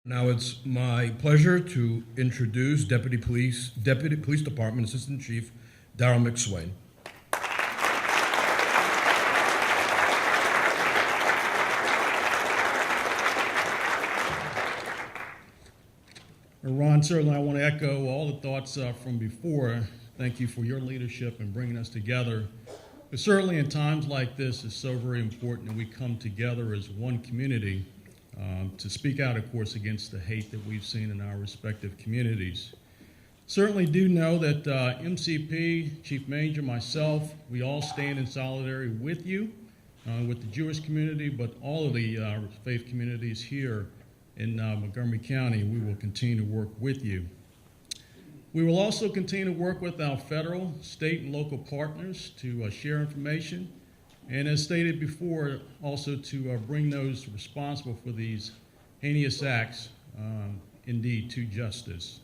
Now it's my pleasure to introduce Deputy Police Department Assistant Chief Darryl McSwain. Ron, certainly I want to echo all the thoughts from before. Thank you for your leadership in bringing us together. But certainly in times like this, it's so very important that we come together as one community to speak out, of course, against the hate that we've seen in our respective communities. Certainly do know that MCP, Chief Major, myself, we all stand in solidarity with you, with the Jewish community, but all of the faith communities here in Montgomery County. We will continue to work with you. We will also continue to work with our federal, state, and local partners to share information, and as stated before, also to bring those responsible for these heinous acts, indeed, to justice.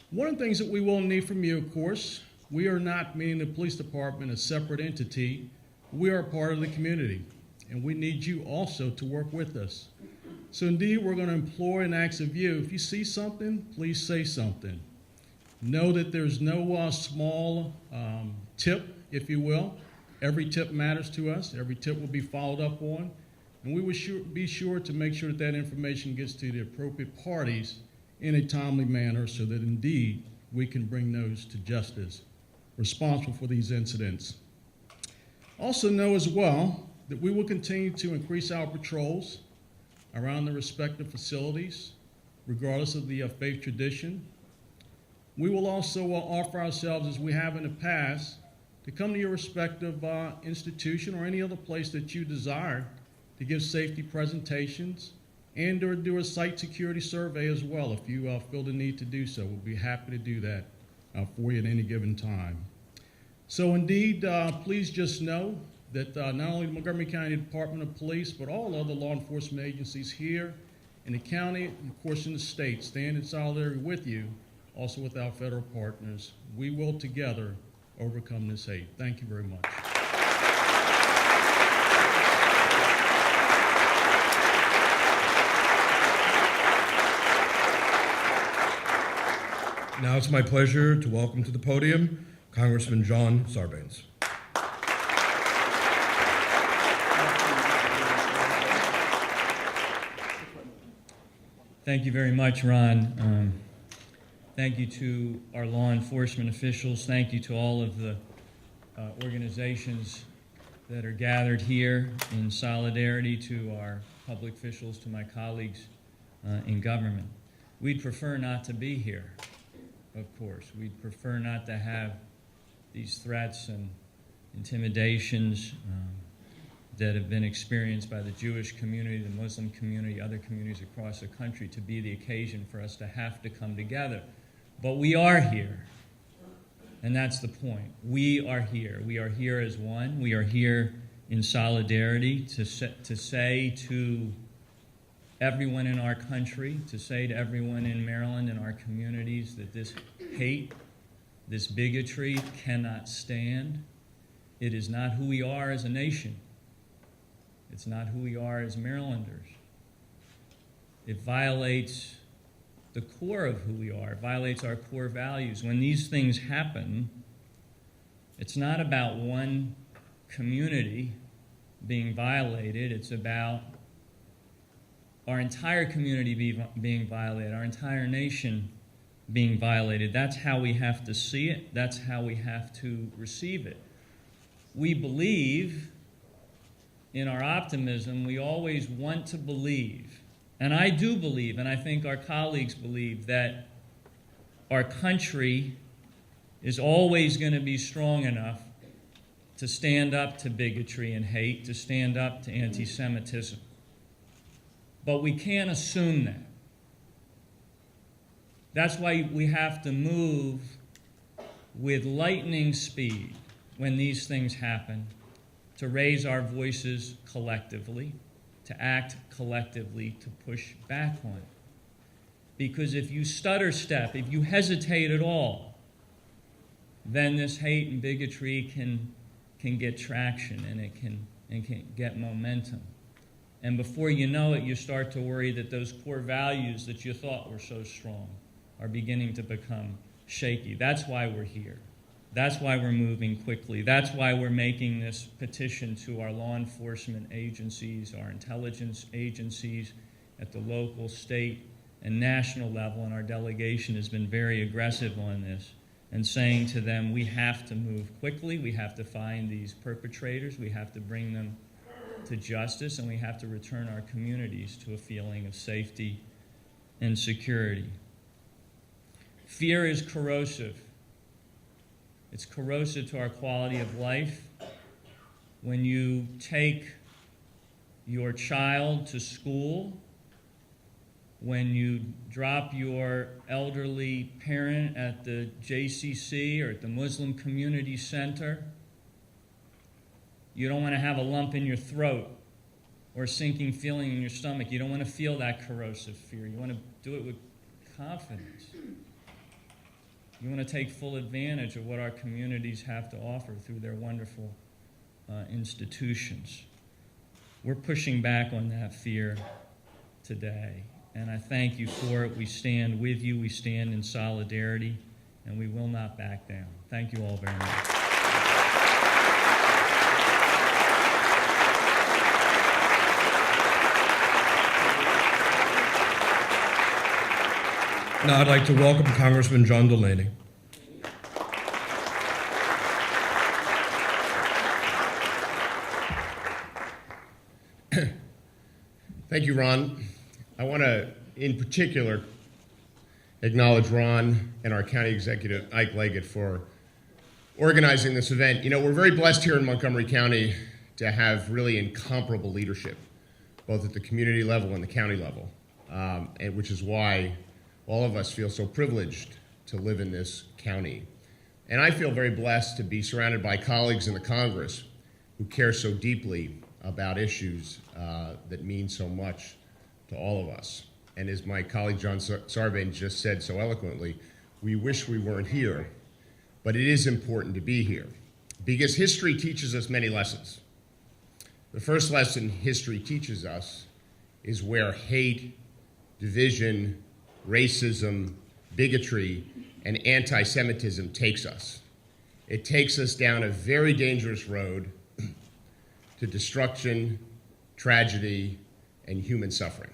One of the things that we will need from you, of course, we are not, meaning the police department, a separate entity. We are a part of the community, and we need you also to work with us. So indeed, we're going to implore and ask of you, if you see something, please say something. Know that there's no small tip, if you will. Every tip matters to us. Every tip will be followed up on. And we will be sure to make sure that that information gets to the appropriate parties in a timely manner so that indeed we can bring those to justice responsible for these incidents. Also know as well that we will continue to increase our patrols around the respective facilities, regardless of the faith tradition. We will also offer ourselves, as we have in the past, to come to your respective institution or any other place that you desire to give safety presentations and or do a site security survey as well if you feel the need to do so. We'll be happy to do that for you at any given time. So indeed, please just know that not only the Montgomery County Department of Police, but all other law enforcement agencies here in the county, and of course in the state, stand in solidarity with you, also with our federal partners. We will together overcome this hate. Thank you very much. Now it's my pleasure to welcome to the podium Congressman John Sarbanes. Thank you very much, Ron. Thank you to our law enforcement officials. Thank you to all of the organizations that are gathered here in solidarity, to our public officials, to my colleagues in government. We'd prefer not to be here, of course. We'd prefer not to have these threats and intimidations that have been experienced by the Jewish community, the Muslim community, other communities across the country to be the occasion for us to have to come together. But we are here, and that's the point. We are here. We are here as one. We are here in solidarity to say to everyone in our country, to say to everyone in Maryland and our communities that this hate, this bigotry cannot stand. It is not who we are as a nation. It's not who we are as Marylanders. It violates the core of who we are. It violates our core values. When these things happen, it's not about one community being violated. It's about our entire community being violated, our entire nation being violated. That's how we have to see it. That's how we have to receive it. We believe, in our optimism, we always want to believe, and I do believe, and I think our colleagues believe, that our country is always going to be strong enough to stand up to bigotry and hate, to stand up to anti-Semitism. But we can't assume that. That's why we have to move with lightning speed when these things happen, to raise our voices collectively, to act collectively, to push back on it. Because if you stutter step, if you hesitate at all, then this hate and bigotry can get traction, and it can get momentum. And before you know it, you start to worry that those core values that you thought were so strong are beginning to become shaky. That's why we're here. That's why we're moving quickly. That's why we're making this petition to our law enforcement agencies, our intelligence agencies at the local, state, and national level, and our delegation has been very aggressive on this, and saying to them, we have to move quickly, we have to find these perpetrators, we have to bring them to justice, and we have to return our communities to a feeling of safety and security. Fear is corrosive. It's corrosive to our quality of life. When you take your child to school, when you drop your elderly parent at the JCC or at the Muslim Community Center, you don't want to have a lump in your throat or a sinking feeling in your stomach. You don't want to feel that corrosive fear. You want to do it with confidence. You want to take full advantage of what our communities have to offer through their wonderful institutions. We're pushing back on that fear today, and I thank you for it. We stand with you, we stand in solidarity, and we will not back down. Thank you all very much. Now I'd like to welcome Congressman John Delaney. Thank you, Ron. I want to, in particular, acknowledge Ron and our county executive, Ike Leggett, for organizing this event. You know, we're very blessed here in Montgomery County to have really incomparable leadership, both at the community level and the county level, and which is why all of us feel so privileged to live in this county. And I feel very blessed to be surrounded by colleagues in the Congress who care so deeply about issues that mean so much to all of us. And as my colleague John Sarbanes just said so eloquently, we wish we weren't here, but it is important to be here because history teaches us many lessons. The first lesson history teaches us is where hate, division, racism, bigotry, and anti-Semitism takes us. It takes us down a very dangerous road to destruction, tragedy, and human suffering.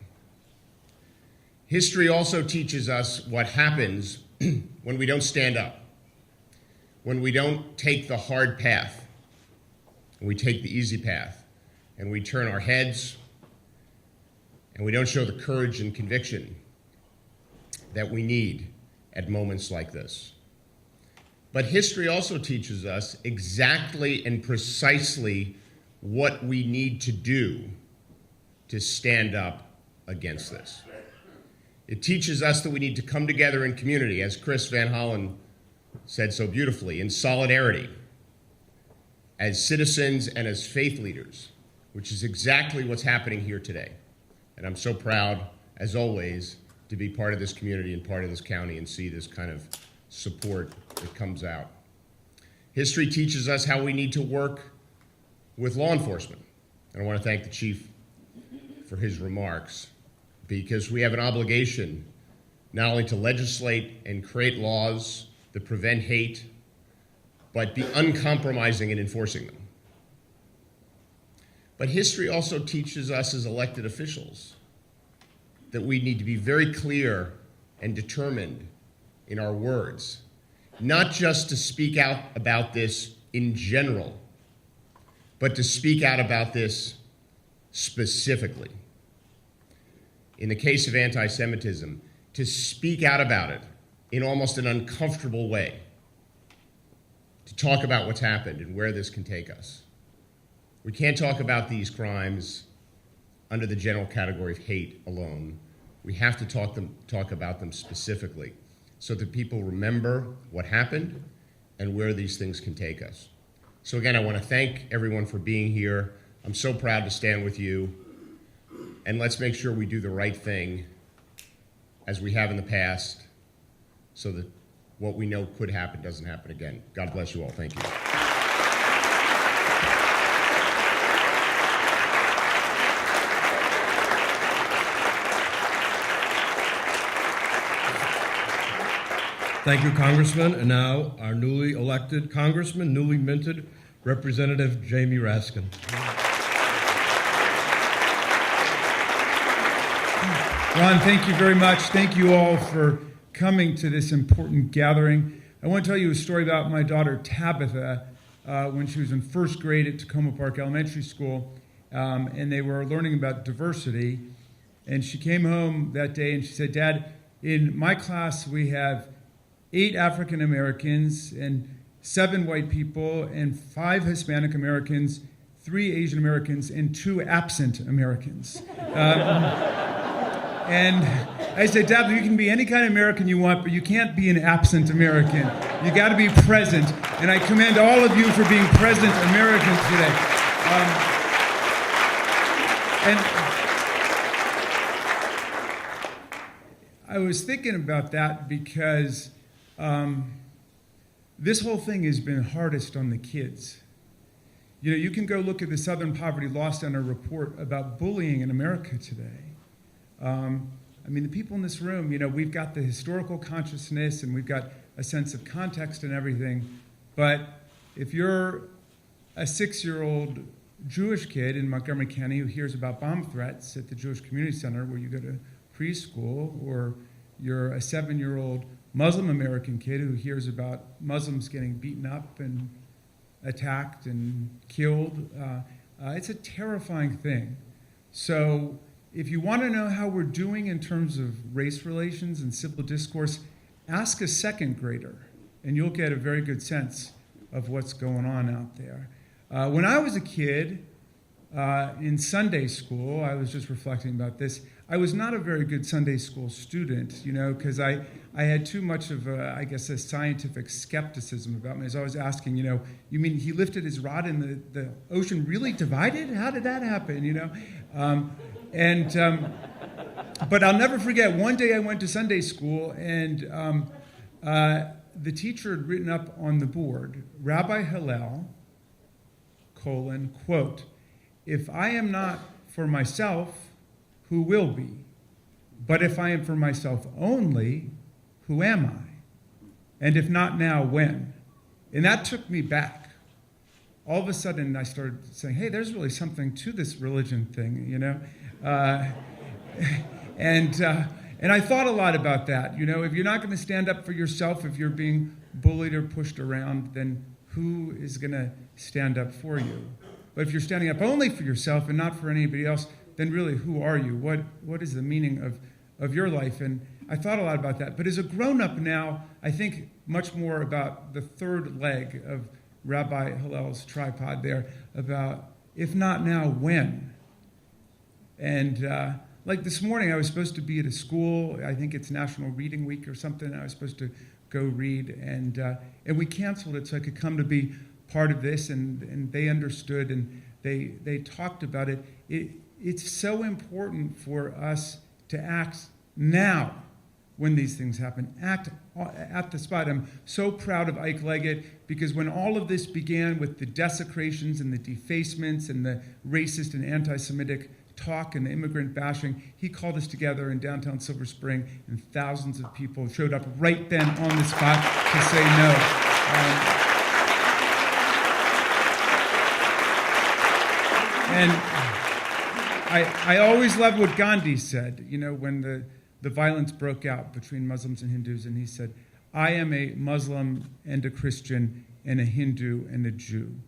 History also teaches us what happens when we don't stand up, when we don't take the hard path, and we take the easy path, and we turn our heads, and we don't show the courage and conviction that we need at moments like this. But history also teaches us exactly and precisely what we need to do to stand up against this. It teaches us that we need to come together in community, as Chris Van Hollen said so beautifully, in solidarity, as citizens and as faith leaders, which is exactly what's happening here today. And I'm so proud, as always, to be part of this community and part of this county and see this kind of support that comes out. History teaches us how we need to work with law enforcement. And I want to thank the chief for his remarks, because we have an obligation not only to legislate and create laws that prevent hate, but be uncompromising in enforcing them. But history also teaches us as elected officials that we need to be very clear and determined in our words, not just to speak out about this in general, but to speak out about this specifically. In the case of anti-Semitism, to speak out about it in almost an uncomfortable way, to talk about what's happened and where this can take us. We can't talk about these crimes under the general category of hate alone. We have to talk about them specifically so that people remember what happened and where these things can take us. So again, I want to thank everyone for being here. I'm so proud to stand with you. And let's make sure we do the right thing as we have in the past so that what we know could happen doesn't happen again. God bless you all. Thank you. Thank you, Congressman. And now our newly elected Congressman, newly minted Representative Jamie Raskin. Ron, thank you very much. Thank you all for coming to this important gathering. I want to tell you a story about my daughter Tabitha when she was in first grade at Tacoma Park Elementary School, and they were learning about diversity. And she came home that day and she said, "Dad, in my class we have 8 African Americans and 7 white people and 5 Hispanic Americans, 3 Asian Americans, and 2 absent Americans." And I said, "Dad, you can be any kind of American you want, but you can't be an absent American. You got to be present." And I commend all of you for being present Americans today. And I was thinking about that because this whole thing has been hardest on the kids. You know, you can go look at the Southern Poverty Law Center report about bullying in America today. I mean, the people in this room, you know, we've got the historical consciousness and we've got a sense of context and everything, but if you're a 6-year-old Jewish kid in Montgomery County who hears about bomb threats at the Jewish Community Center where you go to preschool, or you're a 7-year-old Muslim American kid who hears about Muslims getting beaten up and attacked and killed, it's a terrifying thing. So if you want to know how we're doing in terms of race relations and civil discourse, ask a 2nd grader, and you'll get a very good sense of what's going on out there. When I was a kid in Sunday school, I was just reflecting about this, I was not a very good Sunday school student, you know, because I had too much of a scientific skepticism about me. I was always asking, you know, you mean he lifted his rod and the ocean really divided? How did that happen, you know? But I'll never forget, one day I went to Sunday school and the teacher had written up on the board, Rabbi Hillel, quote, "If I am not for myself, who will be? But if I am for myself only, who am I? And if not now, when?" And that took me back. All of a sudden, I started saying, hey, there's really something to this religion thing, you know? And I thought a lot about that. You know, if you're not going to stand up for yourself, if you're being bullied or pushed around, then who is going to stand up for you? But if you're standing up only for yourself and not for anybody else, then really, who are you? What is the meaning of your life? And I thought a lot about that. But as a grown-up now, I think much more about the 3rd leg of Rabbi Hillel's tripod there, about if not now, when? And like this morning, I was supposed to be at a school. I think it's National Reading Week or something. I was supposed to go read, and we canceled it so I could come to be part of this. And they understood, and they talked about it. It's so important for us to act now when these things happen. Act at the spot. I'm so proud of Ike Leggett, because when all of this began with the desecrations and the defacements and the racist and anti-Semitic talk and the immigrant bashing, he called us together in downtown Silver Spring, and thousands of people showed up right then on the spot to say no. And I always loved what Gandhi said, you know, when the violence broke out between Muslims and Hindus, and he said, "I am a Muslim and a Christian and a Hindu and a Jew."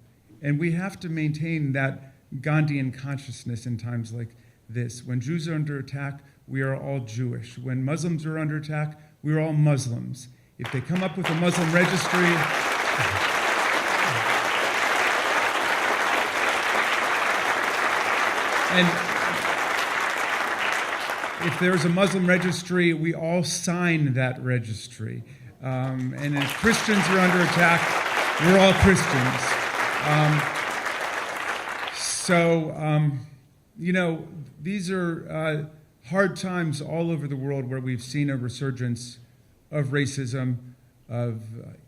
And we have to maintain that Gandhian consciousness in times like this. When Jews are under attack, we are all Jewish. When Muslims are under attack, we are all Muslims. If they come up with a Muslim registry, and if there's a Muslim registry, we all sign that registry. And if Christians are under attack, we're all Christians. You know, these are hard times all over the world where we've seen a resurgence of racism, of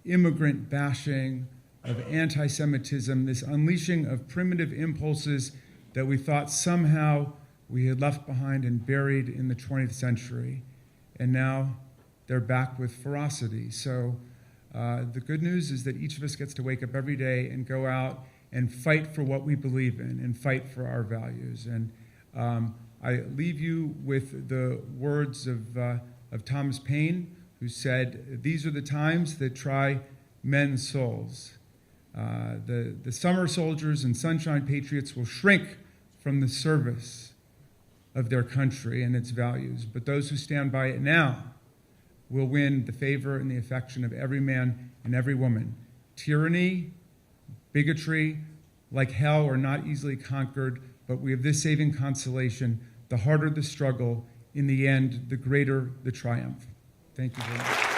immigrant bashing, of anti-Semitism, this unleashing of primitive impulses that we thought somehow we had left behind and buried in the 20th century. And now they're back with ferocity. So the good news is that each of us gets to wake up every day and go out and fight for what we believe in and fight for our values. And I leave you with the words of Thomas Paine, who said, "These are the times that try men's souls. The summer soldiers and sunshine patriots will shrink from the service of their country and its values, but those who stand by it now will win the favor and the affection of every man and every woman. Tyranny, bigotry, like hell, are not easily conquered, but we have this saving consolation: the harder the struggle, in the end, the greater the triumph." Thank you very much.